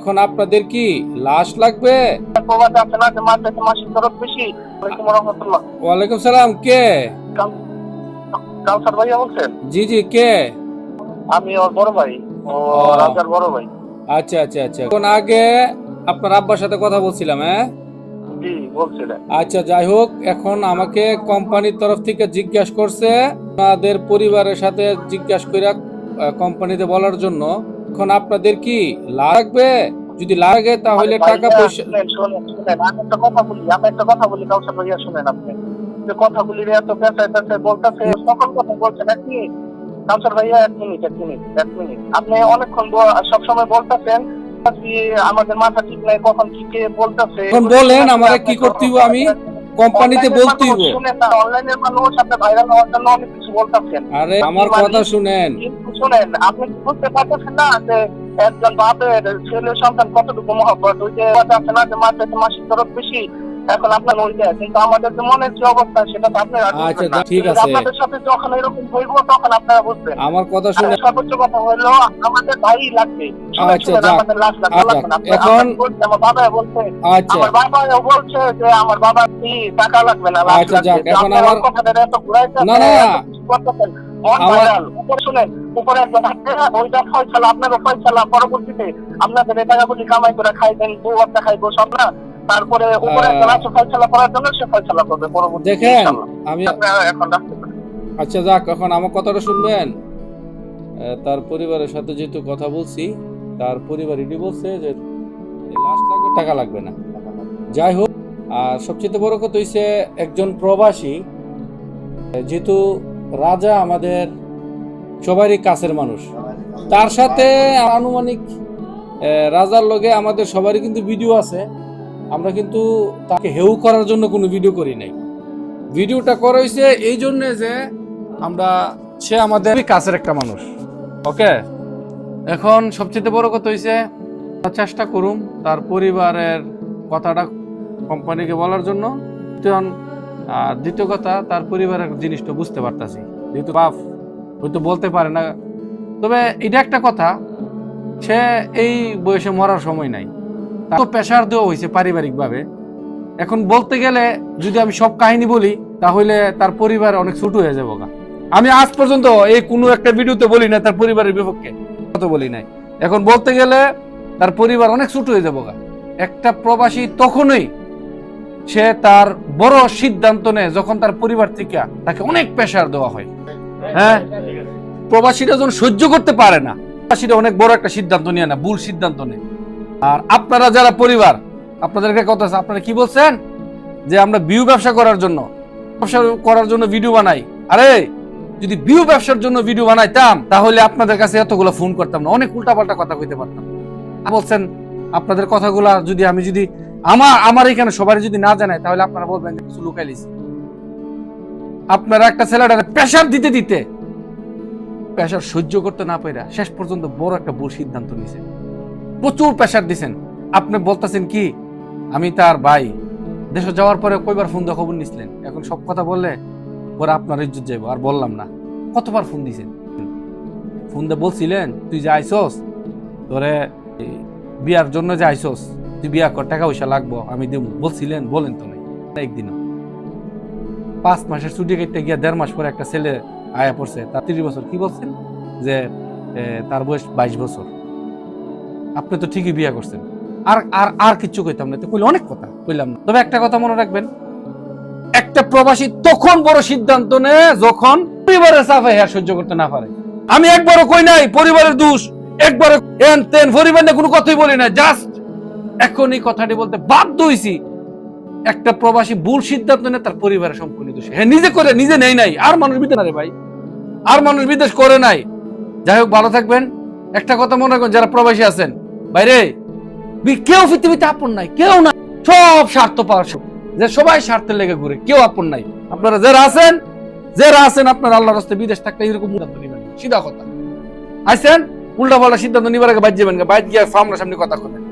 এখন আপনাদের কি লাশ লাগবে? ওয়ালাইকুম সালাম। কে? কাউসার ভাইয়া বলছেন? জি জি, কে? আমি ওর বড় ভাই, ও রাজার বড় ভাই। আচ্ছা আচ্ছা আচ্ছা, এখন আগে আপনার আব্বার সাথে কথা বলছিলাম, হ্যাঁ? জি বলছিলেন। আচ্ছা, যাই হোক, এখন আমাকে কোম্পানির তরফ থেকে জিজ্ঞাসা করছে আপনাদের পরিবারের সাথে জিজ্ঞাসা করে কোম্পানিতে বলার জন্য। এখন আপনাদের কি লাগবে? যদি লাগে তাহলে টাকা পয়সা। আমি একটা কথা বলি কাউসার ভাইয়া, শুনেন আপনি যে কথাগুলি এত পেঁচায় পেঁচায় বলতেছে, সকল কথা বলছেন। এক মিনিট কাউসার ভাইয়া, এক মিনিট এক মিনিট এক মিনিট। আপনি অনেকক্ষণ সবসময় বলতেছেন আমাদের মাথা ঠিক নাই, কখন কি কে বলতেছে। এখন বলেন আমারে কি করতে হবে, আমি কোম্পানিতে বলতে হবে। শুনেন না, অনলাইনের মানুষ আপনি ভাইরাল হওয়ার জন্য অনেক কিছু বলতেছেন। আরে আমার কথা শুনেন। শুনেন, আপনি কি বুঝতে পারতেছেন না যে একজন বাপের ছেলে সন্তান কতটুকু মহব্বত? ওই যে আছে না যে মাসিক খরচ বেশি, এখন আপনার ওই যায়, কিন্তু আমাদের যে মনের যে অবস্থা সেটা তো আপনারা আচ্ছা বুঝবেন না। ঠিক আছে, আপনাদের সাথে যখন এরকম হইব তখন আপনারা বুঝবেন। আমার কথা শুনে। সর্বোচ্চ কথা হলো আমাদের ভাই লাগবে। আচ্ছা যাক, আমাদের লাশ লাগবে না। এখন আমার বাবা বলছে, আচ্ছা আমার বাবাও বলছে যে আমার বাবা কি টাকা লাগবে না, লাশ আচ্ছা যাক, লাগবে। এখন আমার কথাটা এত ঘুরাইছেন, না না করতেছেন। আমার উপরে শুনেন, উপরে একজন ওইটা ফয়সালা, আপনারও ফয়সালা, পরবর্তীতে আপনাদের এই টাকাগুলি কামাই করে খাইবেন, বউ বাচ্চা খাইবো সব না। তারপরে উপরে একজন আছে ফয়সালা করার জন্য, সে ফয়সালা করবে পরবর্তীতে। দেখেন আমি এখন রাখতে পারেন। আচ্ছা যাক, এখন আমার কথাটা শুনবেন। তার পরিবারের সাথে যেহেতু কথা বলছি, তার পরিবার এটি বলছে যে লাশ লাগবে, টাকা লাগবে না। যাই হোক, আর সবচেয়ে বড় কথা হইছে একজন প্রবাসী, যেহেতু রাজা আমাদের সবারই কাছের মানুষ, তার সাথে আনুমানিক রাজার লগে আমাদের সবারই কিন্তু ভিডিও আছে। আমরা কিন্তু তাকে হেউ করার জন্য কোনো ভিডিও করি নাই। ভিডিওটা করা হয়েছে এই জন্যে যে আমরা, সে আমাদের কাছের একটা মানুষ। ওকে, এখন সবচেয়ে বড় কথা হয়েছে চেষ্টা করুন তার পরিবারের কথাটা কোম্পানিকে বলার জন্য। আর দ্বিতীয় কথা, তার পরিবারের জিনিসটা বুঝতে পারতাছি, যেহেতু বাপ হয়তো বলতে পারে না। তবে এটা একটা কথা, সে এই বয়সে মরার সময় নাই, তার প্রেশার দেওয়া হয়েছে পারিবারিকভাবে। এখন বলতে গেলে যদি আমি সব কাহিনী বলি তাহলে তার পরিবার অনেক ছোট হয়ে যাবো। আমি আজ পর্যন্ত এই কোনো একটা ভিডিওতে বলি না তার পরিবারের বিপক্ষে কথা বলি নাই। এখন বলতে গেলে তার পরিবার অনেক ছোট হয়ে যাবো। একটা প্রবাসী তখনই সে তার বড় সিদ্ধান্ত নেয় যখন তার পরিবার থেকে তাকে অনেক প্রেশার দেওয়া হয়। হ্যাঁ, প্রবাসীরা যখন সহ্য করতে পারে না, প্রবাসীরা অনেক বড় একটা সিদ্ধান্ত নিয়ে না, ভুল সিদ্ধান্ত নেয়। আর আপনারা যারা পরিবার, আপনাদেরকে কথা আছে, আপনারা কি বলছেন যে আমরা বিউ ব্যবসা করার জন্য ভিডিও বানাই। আরে যদি বিউ ব্যবসার জন্য ভিডিও বানাইতাম তাহলে আপনাদের কাছে এতগুলো ফোন করতাম না, অনেক উল্টাপাল্টা কথা কইতে পারতাম। বলছেন আপনাদের কথাগুলা যদি আমি আমার এখানে সবাই যদি না জানাই তাহলে আপনারা বলবেন যে কিছু লুকাইলিস। আপনারা একটা ছেলেটারে প্রেশার দিতে দিতে প্রেশার সহ্য করতে না পাইরা শেষ পর্যন্ত বড় একটা ভুল সিদ্ধান্ত নিছেন, প্রচুর প্রেশার দিছেন। আপনি বলতেছেন কি আমি তার ভাই, দেশে যাওয়ার পরে কয়বার ফোন দিয়ে খবর নিছিলেন? এখন সব কথা বললে পরে আপনার ইজ্জত যাইব। আর বললাম না, কতবার ফোন দিছেন? ফোন দিয়ে বলছিলেন তুই যে আইসস, তোরে বিয়ার জন্য যে আইসস, তুই বিয়া কর, টাকা পয়সা লাগবো, আমি দেবো, বলছিলেন? বলেন তো নাই একদিনও। 5 মাসের ছুটি কেটে গিয়া 1.5 মাস পরে একটা ছেলে আয়া পড়ছে, তার 30 বছর, কি বলছেন যে তার বয়স 22 বছর। আপনি তো ঠিকই বিয়া করছেন। আর আর আর কিছু কইতাম না, তো কইলে অনেক কথা কইলাম না। তবে একটা কথা মনে রাখবেন, একটা প্রবাসী তখন বড় সিদ্ধান্ত নেয় যখন পরিবারের চাপে হ্যাঁ সহ্য করতে না পারে। আমি একবারও কই নাই পরিবারের দোষ, একবারও এন তেন পরিবার নিয়ে কোনো কথাই বলি না। জাস্ট এখন এই কথাটি বলতে বাধ্য হইছি, একটা প্রবাসী ভুল সিদ্ধান্ত নেয় তার পরিবারের সম্পূর্ণ দোষ। হ্যাঁ নিজে করে, নিজে নেই নাই, আর মানুষ বিদেশ না রে ভাই, আর মানুষ বিদেশ করে নাই। যাই হোক, ভালো থাকবেন। একটা কথা মনে রাখবেন, যারা প্রবাসী আছেন বাইরে, কেউ পৃথিবীতে আপন নাই, কেউ নাই, সব স্বার্থ পাওয়ার, যে সবাই স্বার্থের লেগে ঘুরে, কেউ আপন নাই। আপনারা যারা আছেন আপনারা আল্লাহর রাস্তায় বিদেশ থাকলে এরকম সিদ্ধান্ত নিবেন, সিধা কথা। আইছেন উল্টা পাল্টা সিদ্ধান্ত নিবার আগে বাইর যাবেন, বাইর গিয়ে সামনে কথা বলেন।